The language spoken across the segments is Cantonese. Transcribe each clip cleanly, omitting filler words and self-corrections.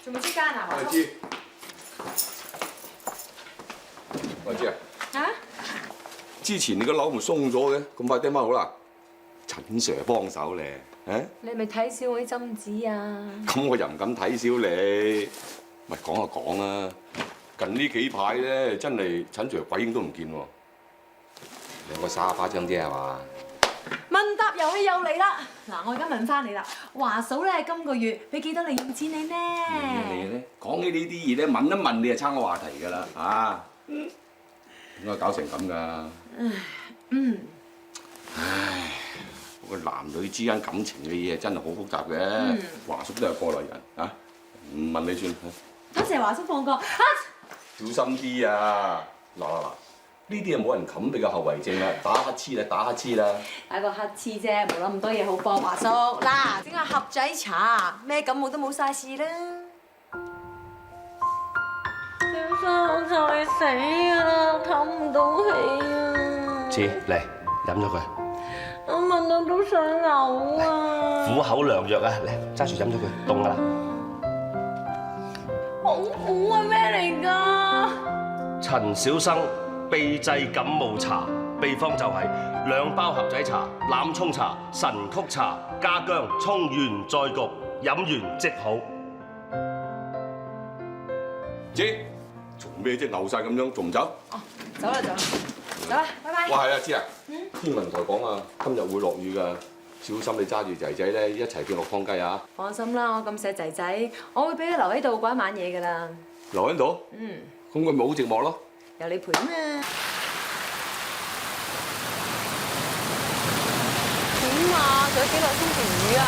仲未出街啊？我知，我知啊。啊？之前你個樓唔鬆咗嘅，咁快釘翻好啦？陳 Sir 幫手咧，啊？你係咪睇小我啲針紙啊？咁我又唔敢睇小你，咪講就講啦。近呢幾排咧，真係陳 Sir 鬼影都唔見喎。兩個沙巴張啫係嘛？問答遊戲又嚟啦！嗱，我而家問翻你啦，華嫂咧今個月俾幾多利用錢你呢？你咧講起呢啲嘢咧，問一問你就撐個話題㗎啦，啊？點解搞成咁㗎？唉，個男女之間感情嘅嘢真係好複雜嘅。華叔都係過來人啊，唔問你算。多謝華叔放過啊！小心啲啊！嗱，呢啲係冇人冚你嘅後遺症啦，打乞嗤啦，打乞嗤啦。打個乞嗤啫，冇諗咁多嘢好幫華叔。嗱，整下盒仔茶，咩感冒都冇晒事啦。小生我就嚟死㗎啦，唞唔到氣啊！知嚟飲咗佢，我聞到都想嘔啊！苦口良藥啊！嚟揸住飲咗佢，凍㗎啦。好苦啊！咩嚟㗎？陳小生秘製感冒茶，秘方就係2包盒仔茶、欖葱茶、神曲茶，加薑，沖完再焗，飲完即好。姐，做咩啫？流晒咁樣，仲唔走？哦，走啦，拜拜。哇，係啊，知啊。天文台講啊，今日會落雨㗎，小心你揸住仔仔咧一齊跌落湯雞啊！放心啦，我咁錫仔仔，我會俾佢留喺度過一晚嘢㗎啦。留喺度？咁佢咪好寂寞咯？有你陪啊嘛！點啊？仲有幾耐先停雨啊？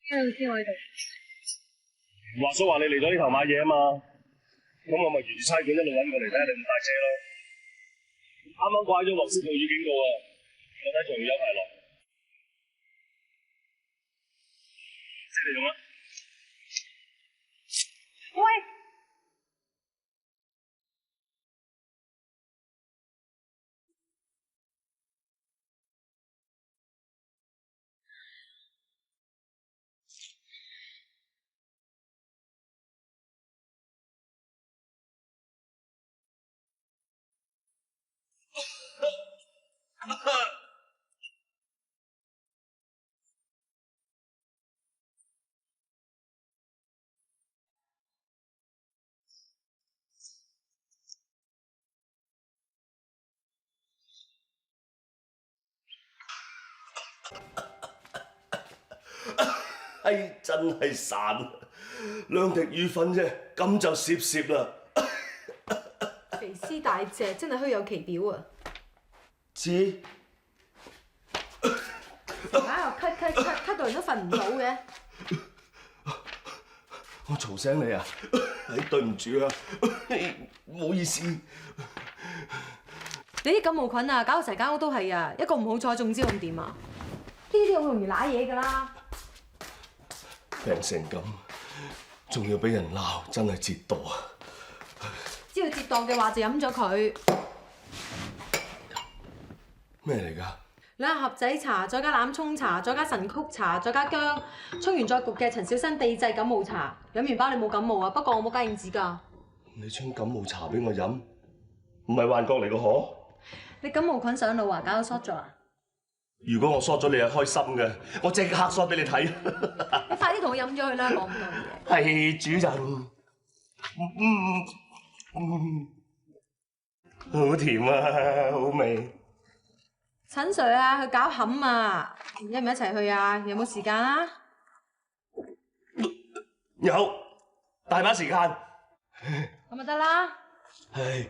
邊度知我喺度？華叔話你嚟咗呢頭買嘢啊嘛，咁我咪沿住差館一路揾過嚟睇下你咁大隻咯。啱啱掛咗落雪暴雨警告啊，我睇仲要有排落。即係你用啦。喂！哎，真係散，2滴雨粉啫，咁就攝啦。肥屍大隻，真係虛有其表啊！知。成晚又咳到人都瞓唔到嘅。我嘈醒你啊！對唔住啊，唔好意思。你啲感冒菌啊，搞到成間屋都係啊！一個唔好彩中招咁點啊？呢啲好容易揦嘢㗎啦。病成咁，仲要俾人鬧，真係折墮啊！知道折墮嘅話就飲咗佢。咩嚟㗎2盒仔茶，再加欖葱茶，再加神曲茶，再加薑，沖完再焗嘅陳小生秘製感冒茶。飲完包你冇感冒啊，不過我冇加應紙㗎。你沖感冒茶俾我飲，唔係幻覺嚟個可？你感冒菌上腦啊，搞到 short 咗啊！如果我嗦咗你係開心嘅，我即刻嗦俾你睇。你快啲同我飲咗佢啦，講咁多嘢。係主人，好甜啊，好味。陳 Sir 啊，去搞冚啊，一唔一齊去啊？有冇時間啊？有，大把時間。咁咪得啦。係。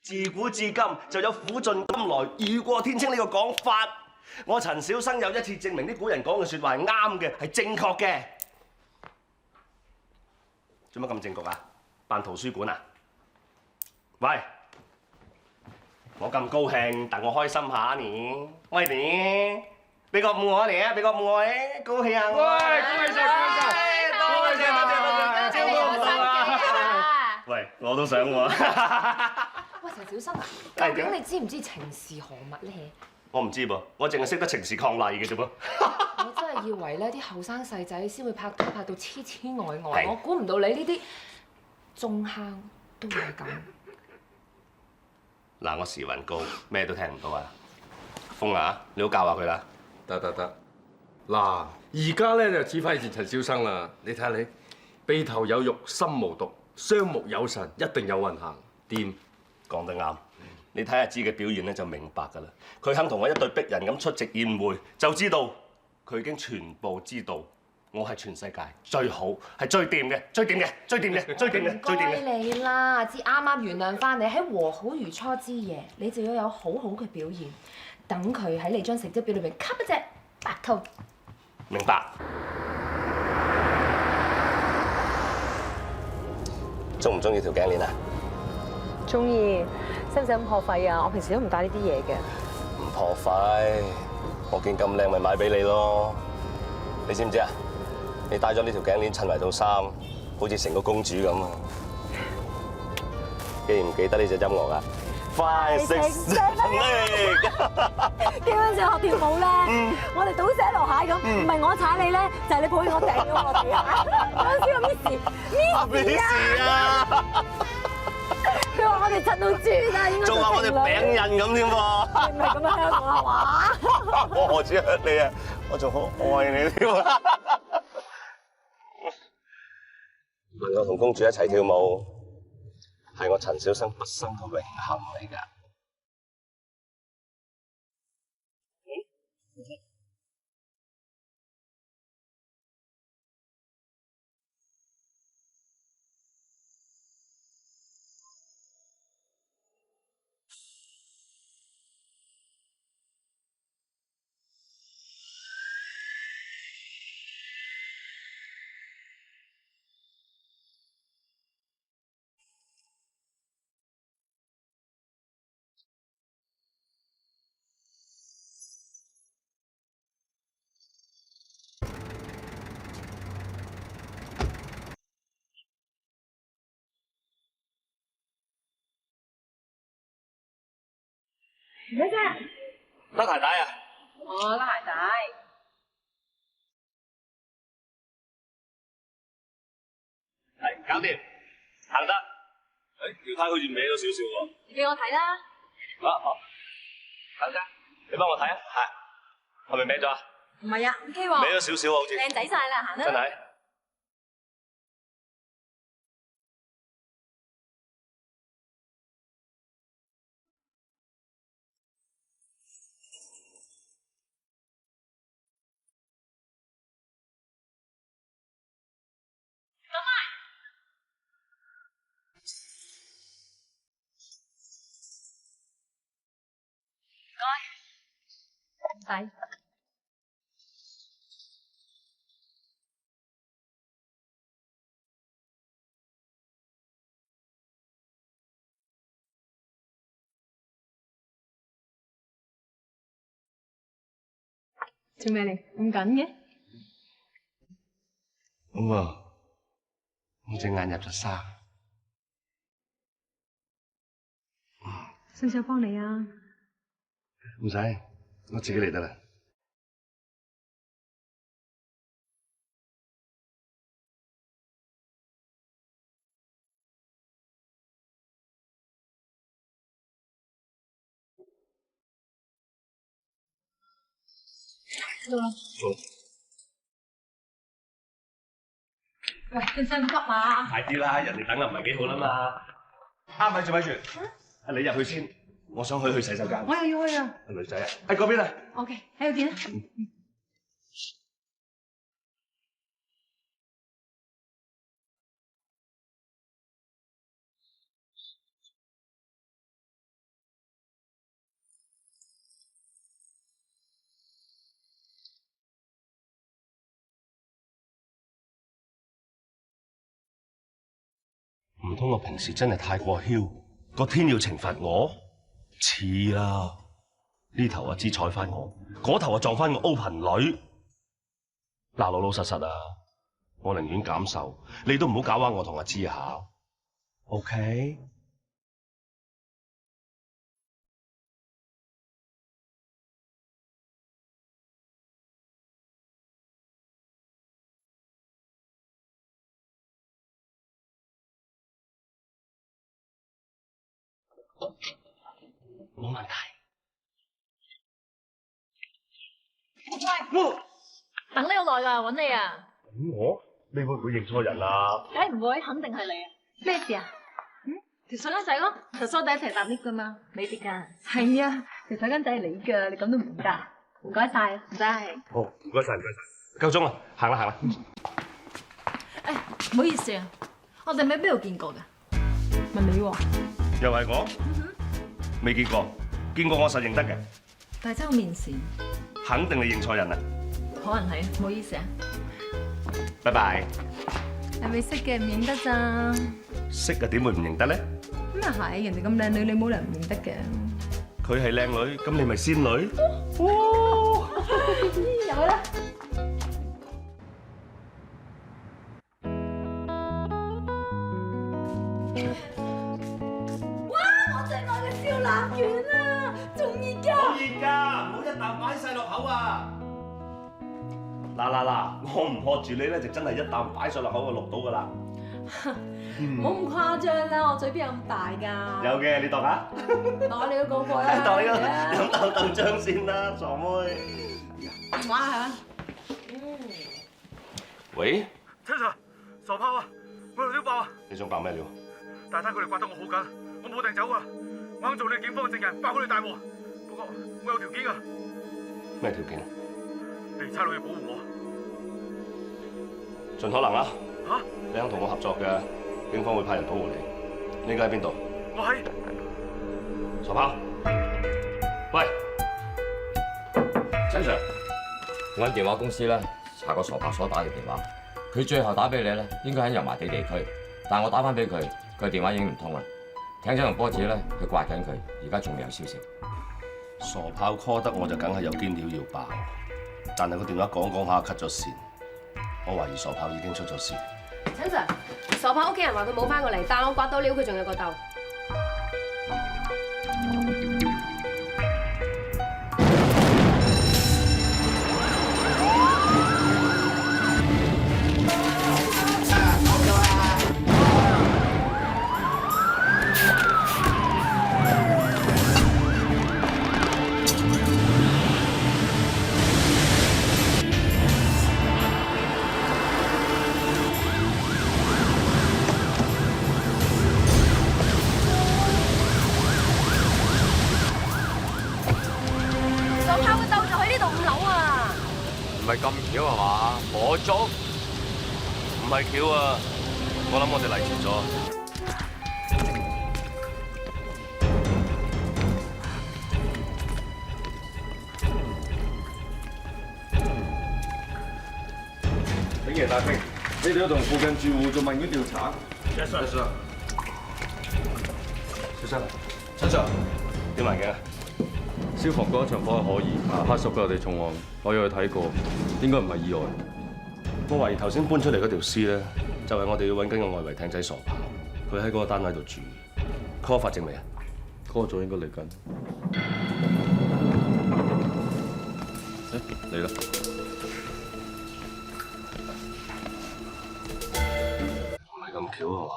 自古至今就有苦盡甘來、雨過天青呢個講法。我陳小生有一次證明啲古人講嘅説話係啱嘅，係正確嘅。做乜咁正局啊？辦圖書館啊？喂，我咁高興，等我開心下你。喂你，俾個五我嚟啊！俾個五我咧，高興啊！喂，恭喜晒，恭喜晒！多謝多謝多謝，招呼唔到啊！喂，我都想喎。喂，陳小生啊，究竟你知唔知情是何物咧？我唔知噃，我淨係識得情是抗麗嘅啫噃。我真係以為咧啲後生細仔先會拍拖拍到痴痴呆呆，係我估唔到你呢啲中坑都會係咁。嗱，我時運高，咩都聽唔到啊！風啊，你好教下佢啦。得，嗱，而家咧就只費事陳小生啦。你睇下你，鼻頭有肉，心無毒，雙目有神，一定有運行，掂。講得啱，你睇阿芝嘅表現咧就明白㗎啦。佢肯同我一對逼人咁出席宴會，就知道佢已經全部知道我係全世界最好、係最掂嘅、最掂嘅、最掂嘅、最掂嘅、最掂該嘅。你啦，知啱啱原諒翻你，喺和好如初之夜，你就要有好好嘅表現，等佢喺你張成績表裏邊吸一隻白兔。明白。中唔中意條頸鏈啊？中意，使唔使咁破費啊？我平時都唔帶呢啲嘢嘅。唔破費，我見咁靚咪買俾你咯。你知唔知啊？你戴咗呢條頸鏈襯埋套衫，好似成個公主咁啊！記唔記得呢隻音樂啊？快食基本上學跳舞咧，我哋倒瀉籮蟹咁，唔係我踩你咧，就係你抱起我掟咗我哋啊！嗰陣時個 Miss 啊，佢話我哋震到豬啊，應該仲話我哋餅印咁添喎！唔係咁樣香港啊話。我只係你啊，我仲好愛你添啊！能夠同公主一齊跳舞，係我陳小生畢生嘅榮幸嚟㗎。咩啫？甩鞋帶啊！我拉鞋帶。係，搞掂，行得。誒，條呔好似歪咗少少喎。你俾我睇啦。好，等陣，你幫我睇啊。係咪歪咗啊？唔係啊，OK 喎。歪咗少少啊，好似。靚仔晒啦，行啦。真係。唔使。做咩嚟？咁緊嘅？哇！我隻眼入咗沙。使唔使我幫你啊？唔使，我自己嚟得啦。到啦。好。喂，使唔使咁急啊？快啲啦，人哋等啊唔係幾好啦嘛。咪住咪住，你入去先，我想去洗手間。我又要去啊。女仔啊，喺嗰邊啊。OK，喺度見啦。唔通我平時真係太過囂，個天要懲罰我？似啦，呢頭阿芝睬翻我，嗰頭啊撞翻個 open 女。嗱，老老實實啊，我寧願減壽，你都唔好搞彎我同阿芝下。OK？冇問題。等你好耐㗎，揾你啊！咁我？你會唔會認錯人啊？梗係唔會，肯定係你啊！咩事啊？條水巾仔咯，就梳底一齊搭 lift 㗎嘛，你哋㗎？係啊，條水巾仔係你㗎，你咁都唔得？唔該晒，唔使。好，唔該晒，唔該晒。夠鐘啦，行啦行啦。誒，唔好意思啊，我哋喺邊度見過㗎？問你喎。又係我？未見過，見過我實認得嘅。但係真係好面善。肯定你認錯人啦。可能係，唔好意思啊。拜拜。係咪識嘅唔認得咋？識啊，點會唔認得咧？咁又係，人哋咁靚女，你冇理由唔認得嘅。佢係靚女，咁你咪仙女？有啦。哇！我最愛嘅燒臘丸啊，仲熱㗎！好熱㗎，唔好一啖擺晒落口啊！嗱，我唔撲住你咧，就真係一啖擺上落口就落到㗎啦。唔好咁誇張啦，我嘴邊有咁大㗎。有嘅，你度下。我你都講過啦。度啦，飲啖豆漿先啦，傻妹。電話係嘛？喂，陳 Sir， 傻炮啊！我有料爆啊！你想爆咩料？大灘佢哋刮得我好緊，我冇掟走啊！我肯做你警方嘅證人，爆佢哋大鑊。不過我有條件啊！咩條件？你差佬要保護我。盡可能啦。嚇！你肯同我合作嘅，警方會派人保護你。你而家喺邊度？我喺傻炮。喂，陳 Sir，我揾電話公司咧查個傻炮所打嘅電話，佢最後打俾你咧應該喺油麻地地區，但我打翻俾佢，佢電話已經唔通啦。艇仔同波子咧佢掛緊佢，而家仲未有消息。傻炮 call 得我就梗係有堅料要爆，但係個電話講下 cut 咗線，我懷疑傻炮已經出咗事。陳 Sir， 傻炮屋企人話佢冇翻過嚟，但我刮到料佢仲有個竇。唔係咁巧係嘛？火燭唔係橋啊！我諗我哋嚟遲咗。炳爺大兵，你哋要同附近住戶做問卷調查。Yes sir。小生，陳 Sir， 點環境啊？消防嗰一場火係可疑，黑屬嘅我哋重案，我有去睇過，應該唔係意外。我懷疑頭先搬出嚟嗰條屍咧，就係我哋要揾緊個外圍艇仔傻炮，佢喺嗰個單位度住。call 法證未啊 ？call 咗應該嚟緊。嚟啦！唔係咁巧啊嘛？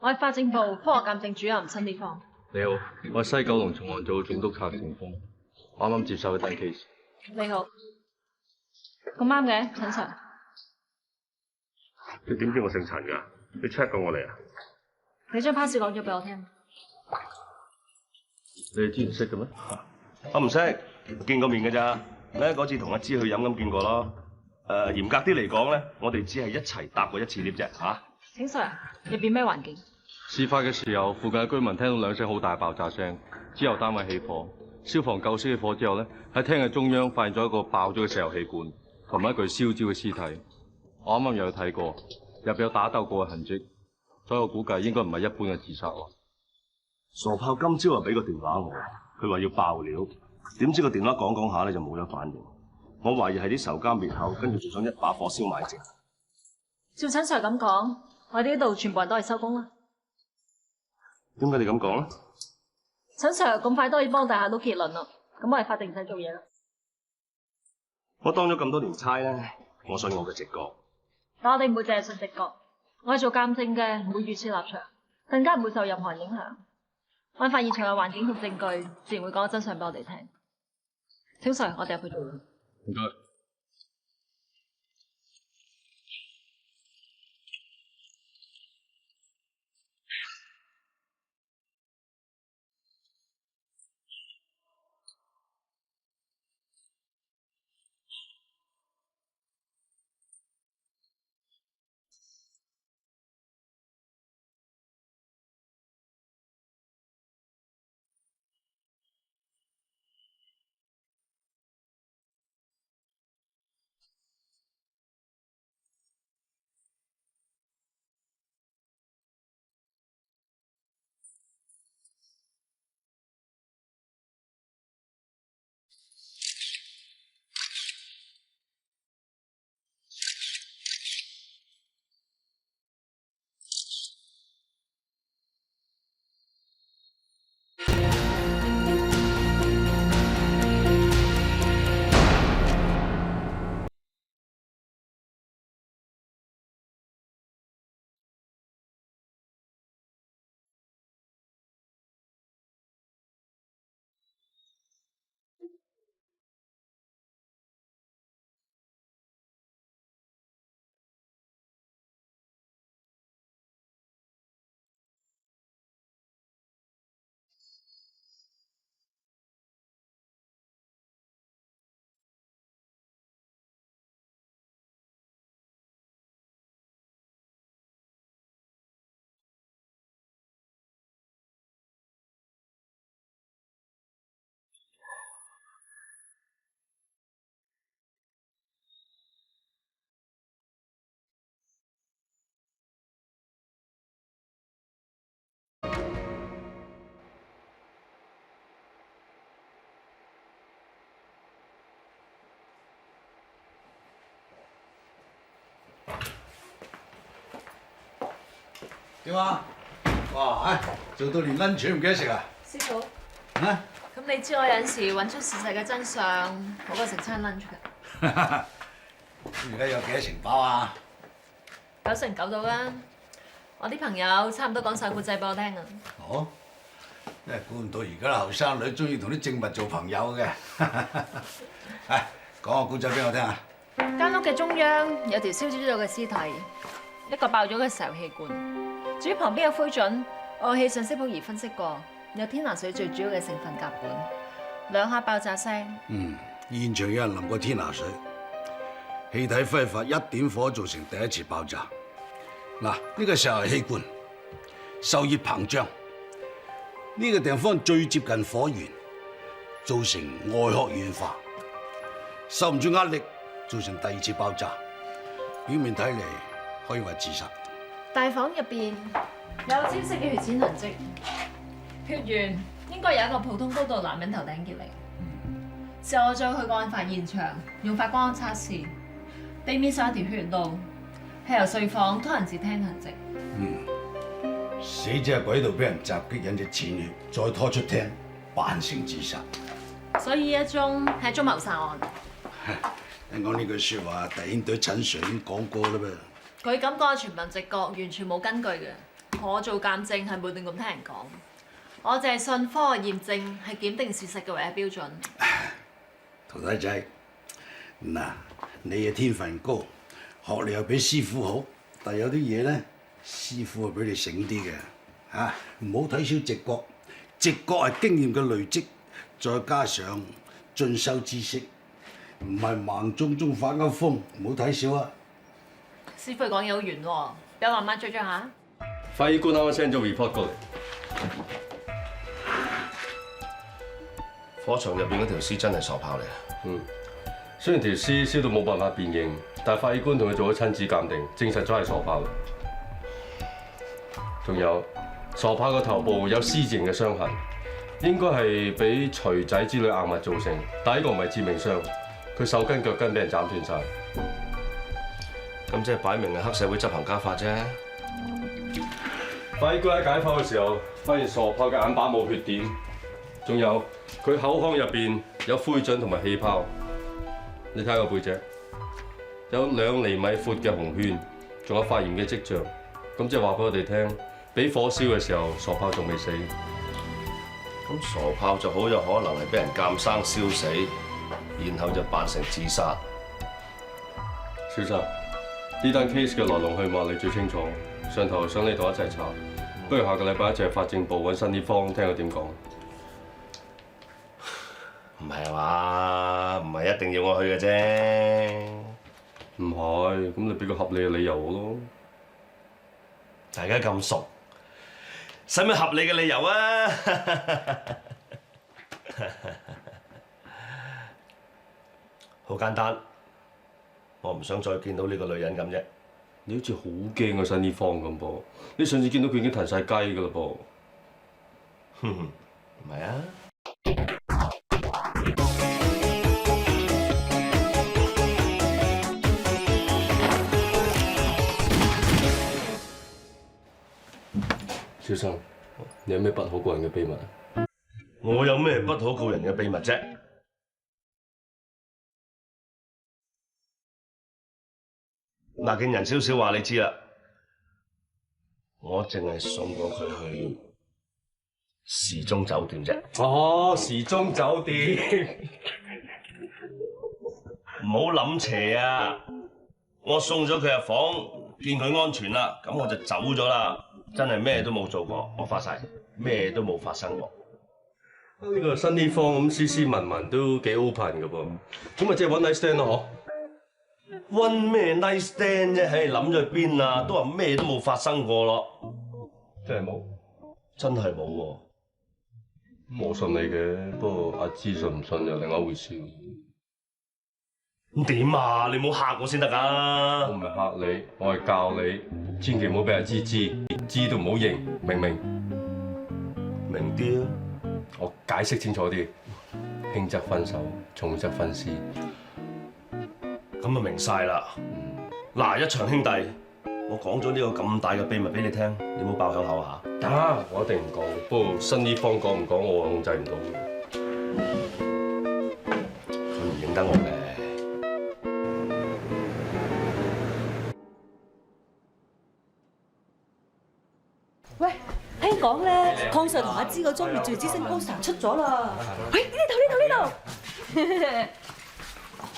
我係法政部科學鑑證主任陳烈芳。你好，我係西九龍重案組總督察程鋒，啱啱接受一單 case。你好，咁啱嘅，陳 Sir。你點知我姓陳㗎？你 check 過我嚟啊？你將 pass 講咗俾我聽。你哋之前識嘅咩？我唔識，見過面㗎咋。咧嗰次同阿芝去飲咁見過咯。嚴格啲嚟講咧，我哋只係一齊搭過一次 lift 啫嚇。請 Sir， 入邊咩環境？事發嘅時候，附近嘅居民聽到兩聲好大爆炸聲，之後單位起火，消防救熄起火之後咧，喺廳嘅中央發現咗一個爆咗嘅石油氣罐，同埋一具燒焦嘅屍體。我啱啱又去睇過，入邊有打鬥過嘅痕跡，所以我估計應該唔係一般嘅自殺案。傻炮今朝又俾個電話我，佢話要爆料，點知個電話講講下咧就冇咗反應。我懷疑係啲仇家滅口，跟住仲想一把火燒埋一隻。照陳 Sir 咁講，我哋呢度全部人都係收工啦。點解你咁講咧？陳 Sir 咁快都可以幫大廈到結論啦，咁我哋法定唔使做嘢啦。我當咗咁多年差咧，我信我嘅直覺。但我哋唔會淨係信直覺，我係做鑑證嘅，唔會預設立場，更加唔會受任何人影響。案發現場嘅環境同證據，自然會講真相俾我哋聽。請 Sir，我哋入去做嘢。唔該。點啊？哇！做到連 lunch 都唔記得食啊！師傅，啊？咁你知我有陣時揾出事實嘅真相，好過食餐 lunch 㗎。而家有幾多成包啊？99%到啦。我啲朋友差唔多講晒故仔俾我聽啊。哦，真係估唔到而家啲後生女中意同啲證物做朋友嘅。係，講個故仔俾我聽啊！間屋嘅中央有條燒焦咗嘅屍體，一個爆咗嘅石油氣罐。至於旁邊嘅灰燼，我氣信息譜儀分析過，有天拿水最主要嘅成分甲苯，2下爆炸聲。現場有人淋過天拿水，氣體揮發，一點火造成第一次爆炸。嗱，呢個石油氣罐受熱膨脹，呢個地方最接近火源，造成外殼軟化，受唔住壓力，造成第二次爆炸。表面睇嚟可以話自殺。大房入邊有焦色嘅血漬痕跡，血源應該由一個普通高度男人頭頂結嚟。之後我再去個案發現場，用發光測試，地面上有條血路，係由睡房拖人至廳痕跡。死者喺軌道俾人襲擊，引致濺血，再拖出廳，扮成自殺。所以呢一宗係一宗謀殺案。聽講呢句説話，弟兄隊陳 Sir 已經講過啦噃。佢咁講係全憑直覺，完全冇根據嘅。我做鑑證係冇亂咁聽人講，我淨係信科學驗證係檢定事實嘅唯一標準。徒弟仔，嗱，你嘅天分高，學歷又比師傅好，但有啲嘢咧，師傅係比你醒啲嘅嚇，唔好睇小直覺，直覺係經驗嘅累積，再加上進修知識，唔係盲中中發噏風，唔好睇小啊！師傅講嘢好圓喎，俾我慢慢追下。法醫官啱啱 send 咗 report 過嚟，火場入邊嗰條屍真係傻炮嚟。雖然條屍燒到冇辦法辨認，但係法醫官同佢做咗親子鑑定，證實咗係傻炮。仲有傻豹個頭部有 C 字形嘅傷痕，應該係俾錘仔之類硬物造成，但係呢個唔係致命傷，佢手筋腳筋俾人斬斷晒。咁即係擺明係黑社會執行家法啫。法醫官喺解剖嘅時候，發現傻豹嘅眼板冇血點，仲有佢口腔入邊有灰燼同埋氣泡。你睇下個背脊，有2厘米闊嘅紅圈，仲有發炎嘅跡象。咁即係話俾我哋聽，俾火燒嘅時候，傻豹仲未死。咁傻豹就好有可能係俾人監生燒死，然後就扮成自殺。小生，呢單 case 嘅來龍去脈你最清楚，上頭想你同我一齊查，不如下個禮拜一齊去法政部揾新啲方，聽佢點講。唔係嘛？唔係一定要我去嘅啫。唔係，咁你俾個合理嘅理由我咯。大家咁熟，使咩合理嘅理由啊？好簡單，我唔想再見到呢個女人咁啫。你好似好驚個新啲方咁噃，你上次見到佢已經騰晒雞㗎啦噃。唔係啊。小生，你有咩不可告人嘅秘密？我有咩不可告人嘅秘密啫？嗱，見人少少話你知啦，我淨係送過佢去時鐘酒店啫。哦，時鐘酒店，唔好諗邪啊！我送咗佢入房，見佢安全啦，咁我就走咗啦。真係咩都冇做過，我發誓咩都冇發生過。呢個新啲方咁斯斯文文都幾 open 㗎噃，咁咪即係 one night stand 咯嗬？One 咩 night stand 啫？唉，諗咗去邊啊？都話咩都冇發生過咯。真係冇？真係冇喎。我信你嘅，不過阿芝信唔信又另一回事。咁點啊？你唔好嚇我先得㗎。我唔係嚇你，我係教你，千祈唔好俾阿芝知都唔好認，明唔明？明啲啊！我解釋清楚啲，輕則分手，重則分屍。咁啊明晒啦！嗱，一場兄弟，我講咗呢個咁大嘅秘密俾你聽，你唔好爆響口嚇。得，我一定唔講。不過新啲方講唔講，我控制唔到嘅。佢唔認得我嘅。喂，聽講咧，鄺 Sir 同阿芝個裝越住之星 poster 出咗啦。喂，呢度。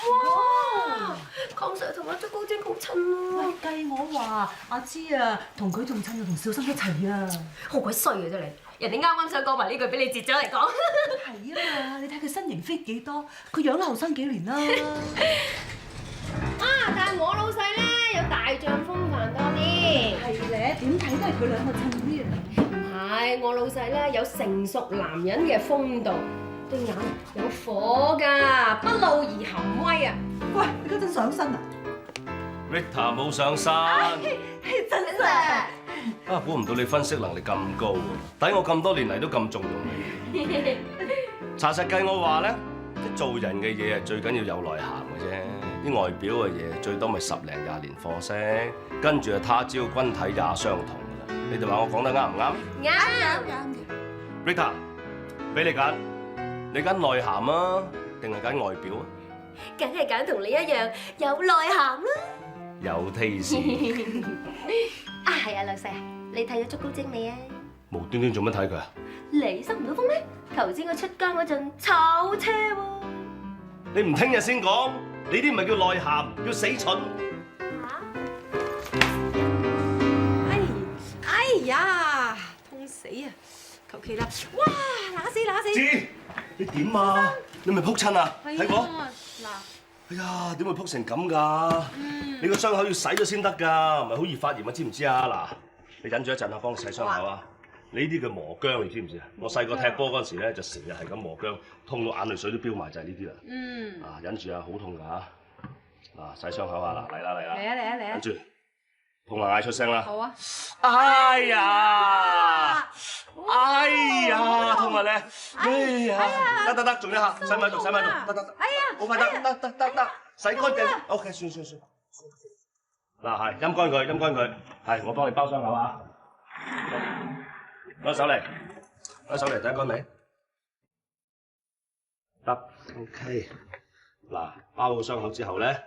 哇！鄺 Sir 同阿竹高精好襯喎。喂，計我話阿芝啊，同佢仲襯過同小生一齊啊。好鬼衰嘅啫你！人哋啱啱想講埋呢句俾你截咗嚟講。係啊嘛，你睇佢身形 fit 幾多，佢養得後生幾年啦。啊！但係我老細咧有大將風範多啲。係咧，點睇都係佢兩個襯啲啊。唔係，我老細咧有成熟男人嘅風度，對眼有火㗎，不露而含威啊！喂，你嗰陣上身啊 Rita 冇上身。真係。啊，估唔到你分析能力咁高喎，抵我咁多年嚟都咁重用你。查實計我話咧，即做人嘅嘢係最緊要有內涵嘅啫。啲外表嘅嘢最多咪10零20年貨色，跟住啊他朝君體也相同㗎啦。你哋話我講得啱唔啱？啱。Rita，俾你揀，你揀內涵啊，定係揀外表啊？梗係揀同你一樣有內涵啦。有 taste。啊係啊，老細啊，你睇咗竹高精未啊？無端端做乜睇佢啊？你收唔到風咩？頭先佢出街嗰陣炒車喎。你唔聽日先講，你啲唔係叫內涵，叫死蠢。哎呀，痛死啊！求其啦，哇，揦死！知你點啊？你咪撲親啊？睇過？嗱，哎呀，點會撲成咁㗎？你個傷口要洗咗先得㗎，唔係好易發炎啊？知唔知啊？嗱，你忍住一陣啊，幫我洗傷口啊！呢啲叫磨薑，你知唔知啊？我細個踢波嗰陣時咧，就成日係咁磨薑，痛到眼淚水都飆埋，就係呢啲啦。啊，忍住啊，好痛㗎嚇！嗱，洗傷口啊，嗱，嚟啦！嚟啊！忍住，同埋嗌出聲啦！好啊！哎呀！哎呀！痛啊你！哎呀！得，仲有一下，洗埋度，得，哎呀！好快得，洗乾淨。OK， 算。嗱係，陰乾佢，係我幫你包傷口啊！攞手嚟，睇乾未？得 ，OK。嗱，包好傷口之後咧，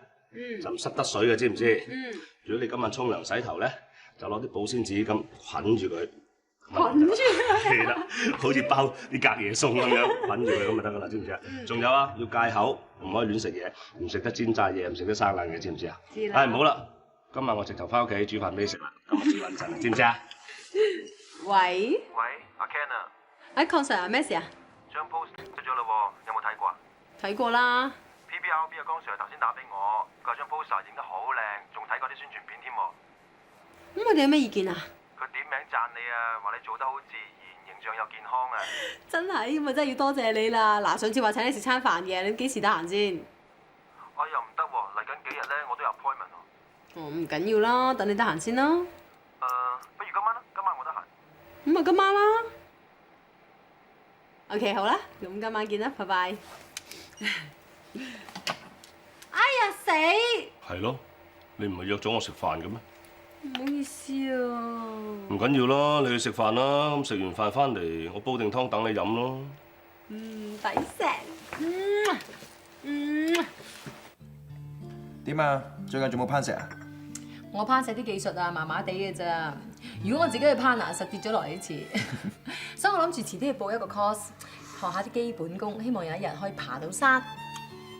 就唔濕得水嘅，知唔知？如果你今日沖涼洗頭咧，就攞啲保鮮紙咁捆住佢。捆住佢。係啦，好似包啲隔夜餸咁樣捆住佢咁就得噶啦，知唔知啊？仲有啊，要戒口，唔可以亂食嘢，唔食得煎炸嘢，唔食得生冷嘢，知唔知啊？知啦。唔好啦，今晚我直頭翻屋企煮飯俾你食啦，咁至穩陣，知唔知啊？喂，阿 Ken 啊，鄺 Sir 啊，咩事啊？張 post 出咗啦喎，有冇睇過啊？睇過啦。PBRB 嘅江 Sir 頭先打俾我，佢話張 poster 影得好靚，仲睇過啲宣傳片添喎。咁佢哋有咩意見啊？佢點名讚你啊，話你做得好自然，形象又健康啊。真係，咁啊真係要多謝你啦！嗱，上次話請你食餐飯嘅，你幾時得閒先？我又唔得喎，嚟緊幾日咧我都有 appointment 喎。哦，唔緊要啦，等你得閒先啦。不如今晚啦，今晚我得閒。咁咪今晚啦。OK， 好啦，咁今晚見啦，拜拜。哎呀死！係咯，你唔係約咗我食飯嘅咩？唔好意思啊。唔緊要啦，你去食飯啦，咁食完飯翻嚟，我煲定湯等你飲咯。抵食。點啊？最近仲冇攀石啊？我攀石啲技術啊，麻麻地嘅咋。如果我自己去攀啊，實跌咗落嚟呢次。所以我諗住遲啲去報一個 course， 學下啲基本功，希望有一日可以爬到山。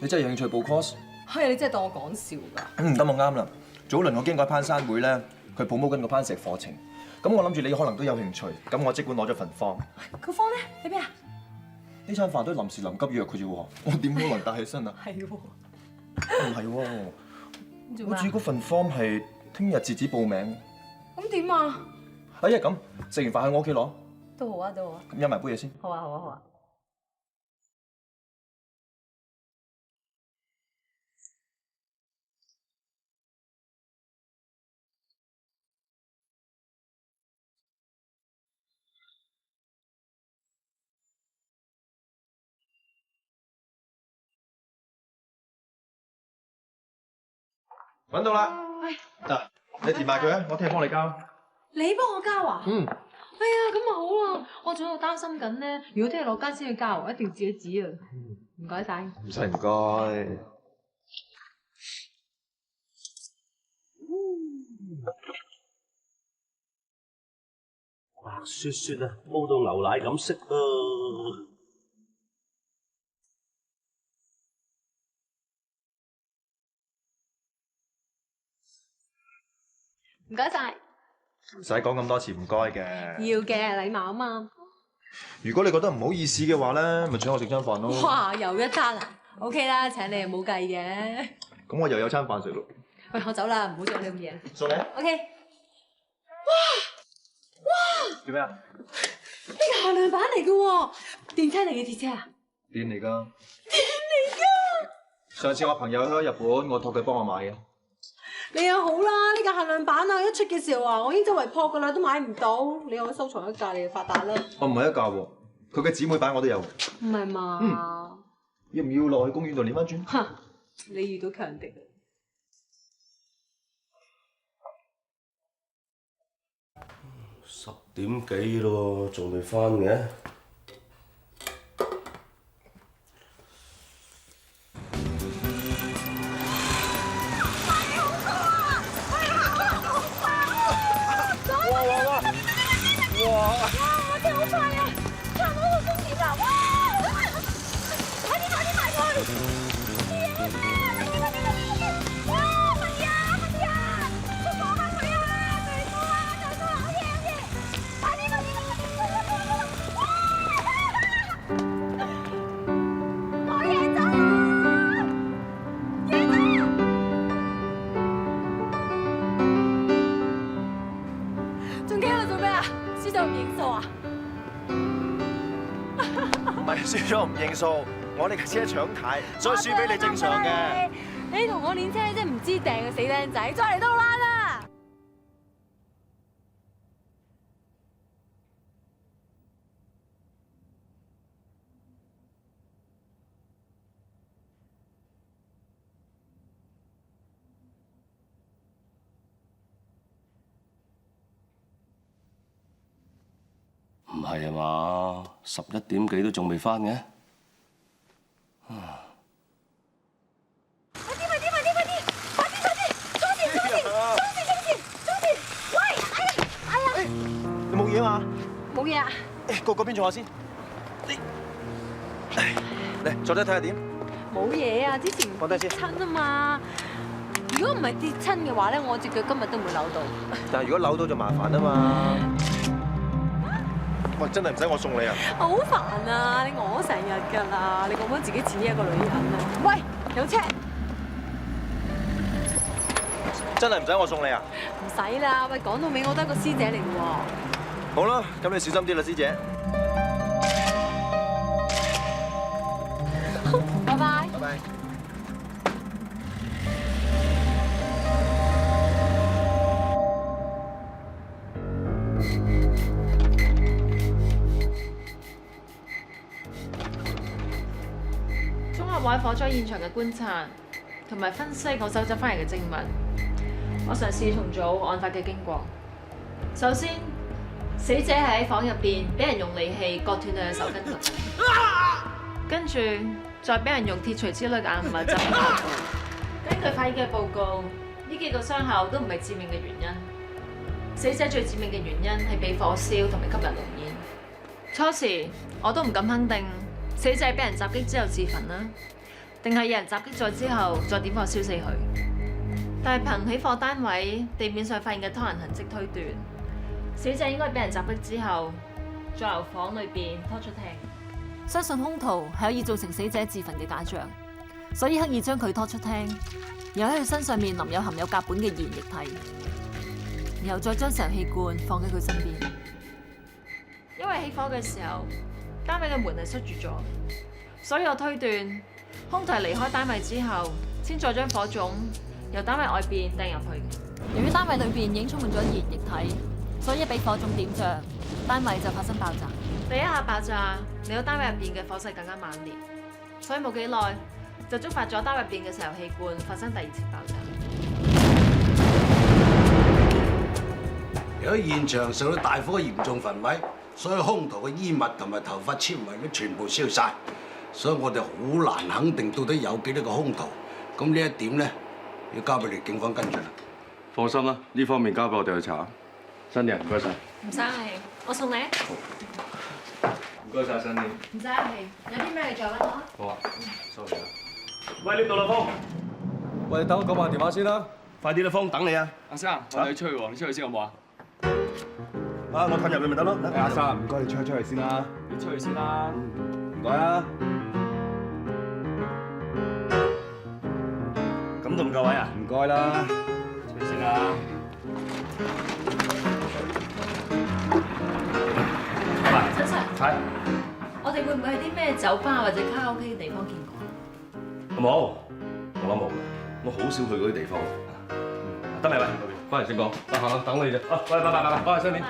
你真係有興趣報 course？ 係啊，你真係當我講笑㗎。咁啱啦。早輪我經過攀山會咧，佢 promote 緊個攀石課程。咁我諗住你可能都有興趣，咁我即管攞咗份 form。個 form 咧喺邊啊？呢餐飯都臨時臨急約佢啫喎，我點可能帶起身啊？係喎。唔係喎，好似嗰份 form 係聽日截止報名。咁點啊？哎呀咁，食完飯去我屋企攞。都好啊，都好啊。咁飲埋杯嘢先。好啊，好啊，好啊。揾到啦！嗱，你填埋佢啊，我聽日幫你交。你幫我交啊？嗯。哎呀，咁咪好啦！我仲喺度擔心緊咧，如果聽日落街先去交，我一定要自己指啊！唔該晒。唔使唔該。白雪雪啊，煲到牛奶咁色啊！唔該晒。唔使講咁多次唔該嘅。要嘅，禮貌啊嘛。如果你覺得唔好意思嘅話咧，咪請我食餐飯咯。哇，又一餐啊 ？OK 啦，請你又冇計嘅。咁我又有餐飯食咯。喂，我走啦，唔好阻你咁夜。送你。OK。哇！做咩啊？呢個限量版嚟嘅喎，電車嚟嘅鐵車啊？電嚟㗎。電嚟㗎！上次我朋友去咗日本，我託佢幫我買嘅。你又好啦，呢個限量版啊，一出嘅時候啊，我已經周圍撲㗎啦，都買唔到。你可以收藏一架，你就發達啦。我唔係一架喎，佢嘅姊妹版我都有。唔係嘛？要唔要落去公園度練翻轉？嚇！你遇到強敵。10點幾咯，仲未翻嘅。輸咗唔認數，我哋架車搶軚，所以輸俾你正常嘅。你同我練車，你真係唔知掟嘅死僆仔，再嚟多彎啦！唔係啊嘛，11點幾都仲未翻嘅。你冇嘢嘛？冇嘢啊。過嗰邊坐下先。嚟坐低睇下點？冇嘢啊，之前放低先親啊嘛。如果唔係跌親嘅話咧，我隻腳今日都唔會扭到。但係如果扭到就麻煩啊嘛。喂，真係唔使我送你啊？好煩啊！你我成日㗎啦，你講緊自己似一個女人啊！喂，有車。真係唔使我送你啊？唔使啦，喂，講到尾我都係個師姐嚟嘅喎。好啦，咁你小心啲啦，師姐。拜拜。拜拜。綜合喺火災現場嘅觀察，同埋分析我收集翻嚟嘅證物，我嘗試重組案發嘅經過。首先，死者係喺房入邊俾人用利器割斷佢嘅手跟骨，跟住再俾人用鐵錘之類嘅硬物襲擊頭部。根據法醫嘅報告，呢幾個傷口都唔係致命嘅原因。死者最致命嘅原因係被火燒同埋吸入濃煙。初時我都唔敢肯定死者係俾人襲擊之後自焚啦，定係有人襲擊咗之後再點火燒死佢。但係憑起火單位地面上發現嘅拖人痕跡推斷，死者應該係俾人襲擊之後，再由房裏邊拖出廳。相信兇徒係可以造成死者自焚嘅假象，所以刻意將佢拖出廳，然後喺佢身上面淋有含有甲苯嘅燃液體，然後再將石油氣罐放喺佢身邊。因為起火嘅時候，單位嘅門係塞住咗，所以我推斷兇徒係離開單位之後，先再將火種由單位外邊掟入去。由於單位裏邊已經充滿咗燃液體，所以一俾火種點着，單位就發生爆炸。第一下爆炸，令到單位入邊嘅火勢更加猛烈，所以冇幾耐就觸發咗單位入邊嘅石油氣罐發生第二次爆炸。由於現場受到大火嚴重焚毀，所以兇徒嘅衣物同埋頭髮纖維都全部燒晒，所以我哋好難肯定到底有幾多個兇徒。咁呢一點咧，要交俾你警方跟進啦。放心啦，呢方面交俾我哋去查。新人唔該晒。唔使客氣，我送你。唔該晒，新年。唔使客氣，有啲咩你再揾我啊。好啊，sorry 啊。喂，呢度啦，峰。喂，等我講埋電話先啦。快啲啦，峰，等你啊。阿生，我哋出去喎，你出去先好唔好啊？啊，我褪入去咪得咯。阿生，唔該你出去先啦。你出去先啦。唔該啊。咁都唔夠位啊？唔該啦。出去先啦。陳 Sir，係。我哋會唔會喺啲咩酒吧或者卡拉 OK 嘅地方見過？冇，我諗冇嘅，我好少去嗰啲地方。得未？喂，翻嚟先講，得閒啦，等你啫。啊，喂，拜，拜，新年。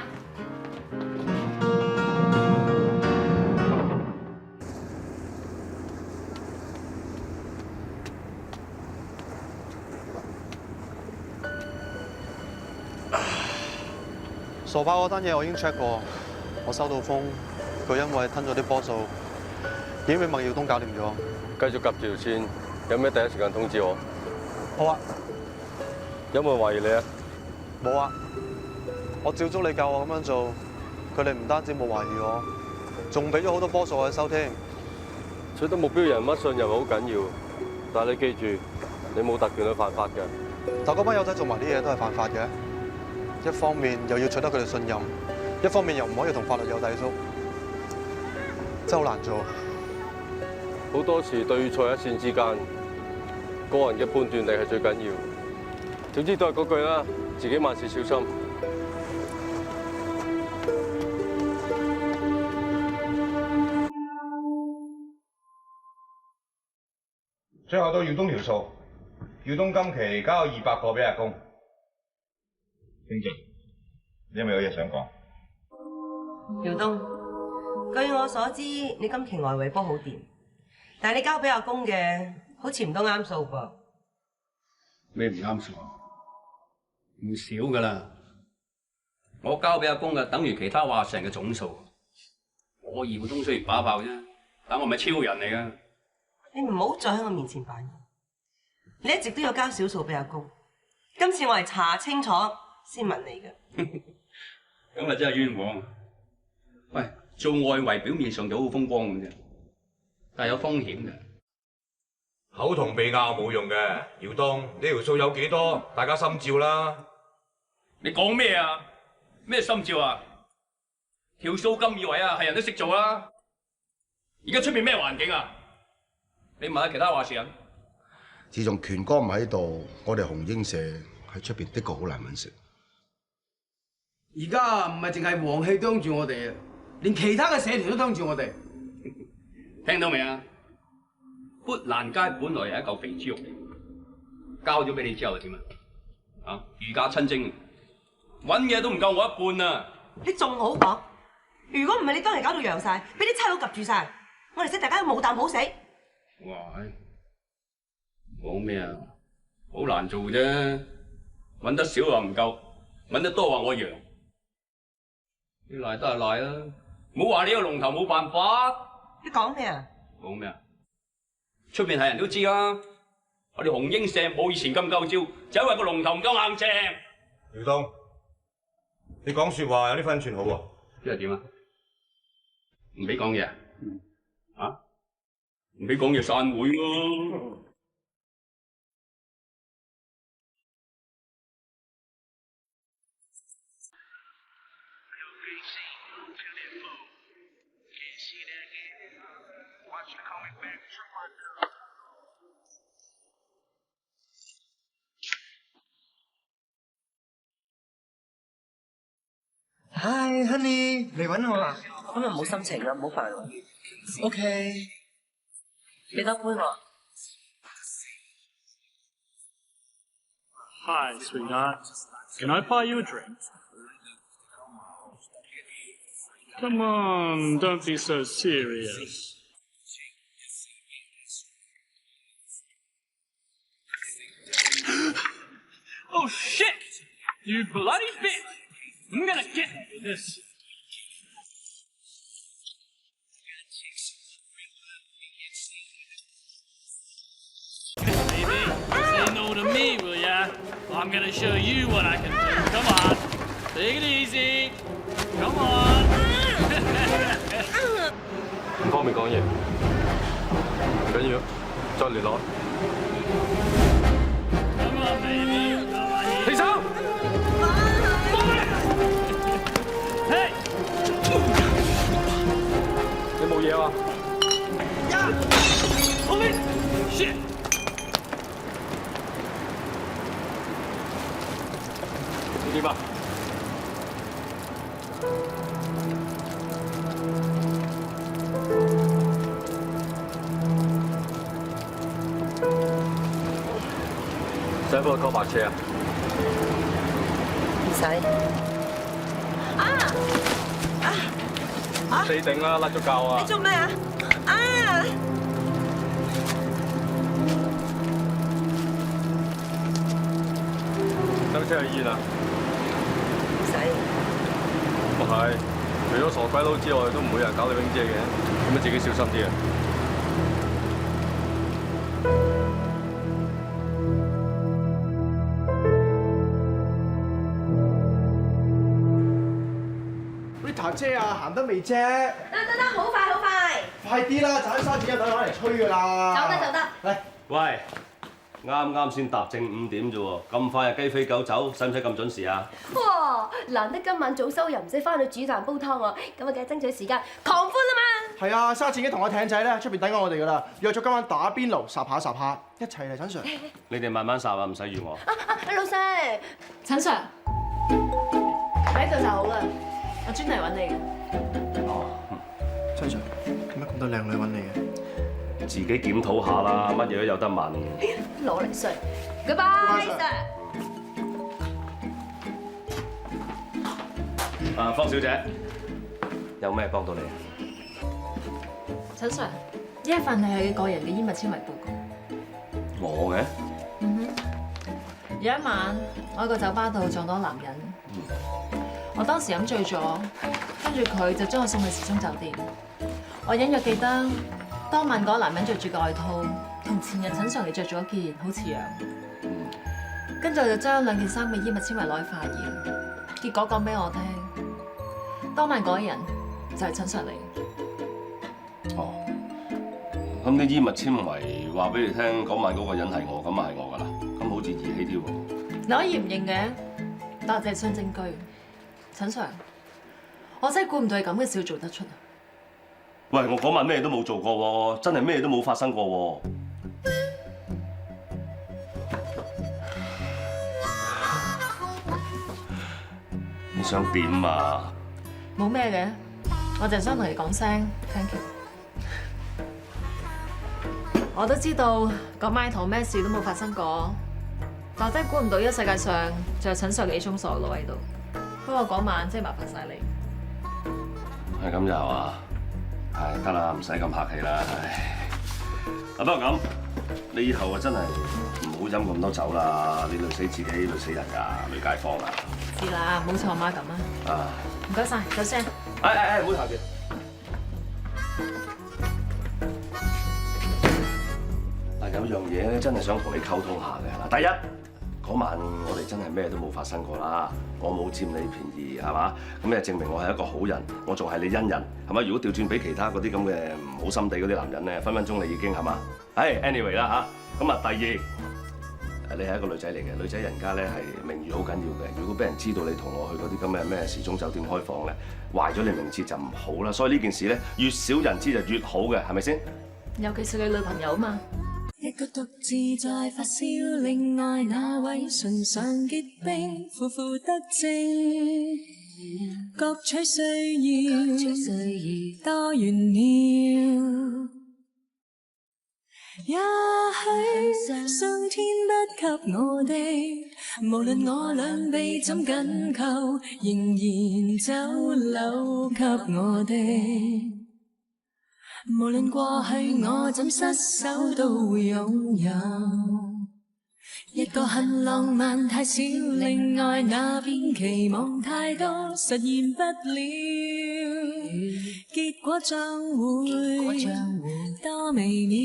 傻包嗰單嘢我已經 check 過，我收到風，佢因為吞咗啲波數，已經俾麥耀東搞掂咗。繼續夾住條線，有咩第一時間通知我。好啊。有冇人懷疑你啊？冇啊，我照足你教我咁樣做，佢哋唔單止冇懷疑我，仲俾咗好多波數我去收添。取得目標人物信任好緊要，但係你記住，你冇特權去犯法嘅。但嗰班友仔做埋啲嘢都係犯法嘅，一方面又要取得佢哋信任，一方面又唔可以同法律有抵觸，真係好難做。好多時對錯一線之間，個人嘅判斷力係最緊要。總之都係嗰句啦，自己萬事小心。最後到耀東條數，耀東今期交200個俾阿公。經正，你係咪有嘢想講？耀東，據我所知，你今期外圍波好掂，但係你交俾阿公嘅，好似唔都啱數噃。咩唔啱數？唔少噶啦。我交俾阿公嘅，等於其他華成嘅總數。我姚東雖然把炮啫，但我唔係超人嚟噶。你唔好再喺我面前扮嘢。你一直都有交少數俾阿公，今次我係查清楚先問你嘅。咁啊真係冤枉。喂，做外圍表面上就好風光咁啫，但係有風險嘅。口同鼻拗冇用嘅，姚東，呢條數有幾多？大家心照啦。你講咩啊？咩心照啊？條數咁以為啊，係人都識做啦。而家出面咩環境啊？你問下其他話事人。自從權哥唔喺度，我哋紅英社喺出邊的確好難揾食。而家唔係淨係黃氣當住我哋啊，連其他嘅社團都當住我哋。聽到未啊？砵蘭街本來係一嚿肥豬肉嚟，交咗俾你之後就點啊？啊，御駕親征，揾嘢都唔夠我一半啊！你仲好講，如果唔係你當年搞到揚晒，俾啲差佬及住晒，我哋識大家都冇啖好食。哇！講咩啊？好難做啫，揾得少話唔夠，揾得多話我揚。你賴得係賴啦，唔好話你個龍頭冇辦法。你講咩啊？講咩啊？出面係人都知啦，我哋紅英社冇以前咁夠招，就因為個龍頭唔夠硬淨。姚東，你講説話有啲分寸好喎。即係點啊？唔俾講嘢啊？啊？唔俾講嘢散會喎。Hi Honey， 嚟揾我啦。今日冇心情啦，唔好煩我。OK。幾多杯喎 Hi, sweetheart. Can I buy you a drink? Come on, don't be so serious. Oh shit! You bloody bitch! I'm gonna get this. Baby, say no to me, will ya? I'm gonna show you what I can do. Come on, take it easy. Come on. 唔方便講嘢，唔緊要，再聯絡。Come on, baby. 起手！Hey! 你冇嘢啊？ Holy shit! 點啊？使唔使幫我拖白車啊？唔使。死頂啦，甩咗臼啊！你做咩啊？啊！使唔使去醫院啊？唔使。唔係，除咗傻鬼佬之外，都唔會有人搞你冰姐嘅，咁啊自己小心啲啊！Rita 姐啊，行得未啫？得，好快好快。快啲啦，盞沙紙一等攞嚟吹㗎啦。走得。嚟，喂，啱啱先踏正5點啫喎，咁快就雞飛狗走，使唔使咁準時啊？哇！難得今晚早收又唔使翻去煮飯煲湯喎，咁啊梗係爭取時間狂歡啊嘛！係啊，沙子已經同阿艇仔咧出邊等緊我哋㗎啦，約咗今晚打邊爐，霎下，一齊嚟，陳 Sir。你哋慢慢烚啊，唔使預我。老細，陳 Sir， 喺度就好啦，我專嚟揾你嘅。陳 Sir， 點解咁多靚女揾你嘅？自己檢討下啦，乜嘢都有得問。攞嚟衰 ，Goodbye Sir。啊，方小姐，有咩幫到你啊？陳 Sir， 呢一份係個人嘅衣物簽名報告。我嘅？有一晚，我喺個酒吧度撞到男人，我當時飲醉咗，跟住佢就將我送去時鐘酒店。我隱約記得當晚嗰個男人着住嘅外套，同前日陳上嚟着咗一件好似樣。跟住我就將兩件衫嘅衣物纖維攞去化驗，結果講俾我聽，當晚嗰個人就係陳上嚟。哦，咁啲衣物纖維話俾你聽，嗰晚嗰個人係我，咁啊係我㗎啦，咁好似兒戲啲喎。你可以唔認嘅，但係這係新證據。陳上，我真係估唔到你咁嘅事做得出啊！喂，我嗰晚咩都冇做過喎，真係咩都冇發生過喎。你想點啊？冇咩嘅，我就係想同你講聲 thank you。我都知道嗰晚同咩事都冇發生過，但真係估唔到呢個世界上仲有陳上呢種傻佬喺度。不過嗰晚真係麻煩晒你。係咁就啊？唉，得啦，唔使咁客氣啦。唉，不過咁，你以後啊真係唔好飲咁多酒啦，你累死自己，累死人㗎，累街坊啊！知啦，冇似我媽咁啊。啊，唔該晒，走先。唔好頭住。嗱，有樣嘢咧，真係想同你溝通下嘅。嗱，第一，嗰晚我哋真係咩都冇發生過啦，我冇佔你便宜，係嘛？咁就證明我係一個好人，我仲係你恩人，係咪？如果調轉俾其他嗰啲咁嘅唔好心地嗰啲男人咧，分分鐘你已經係嘛？anyway 啦嚇。咁啊，第二。你係一個女仔嚟嘅，女仔人家咧係名譽好緊要嘅。如果俾人知道你同我去嗰啲咁嘅咩時鐘酒店開房咧，壞咗你名節就唔好啦。所以呢件事咧，越少人知就越好嘅，係咪先？尤其是你女朋友啊嘛。一個獨自在發燒，另外那位唇上結冰，負負得正，各取需要，多炫耀。也許上天不給我的，無論我兩臂怎緊扣，仍然走漏給我的。無論過去我怎失手，都會擁有一個很浪漫太少，另外那邊期望太多，實現不了，結果將會多微妙。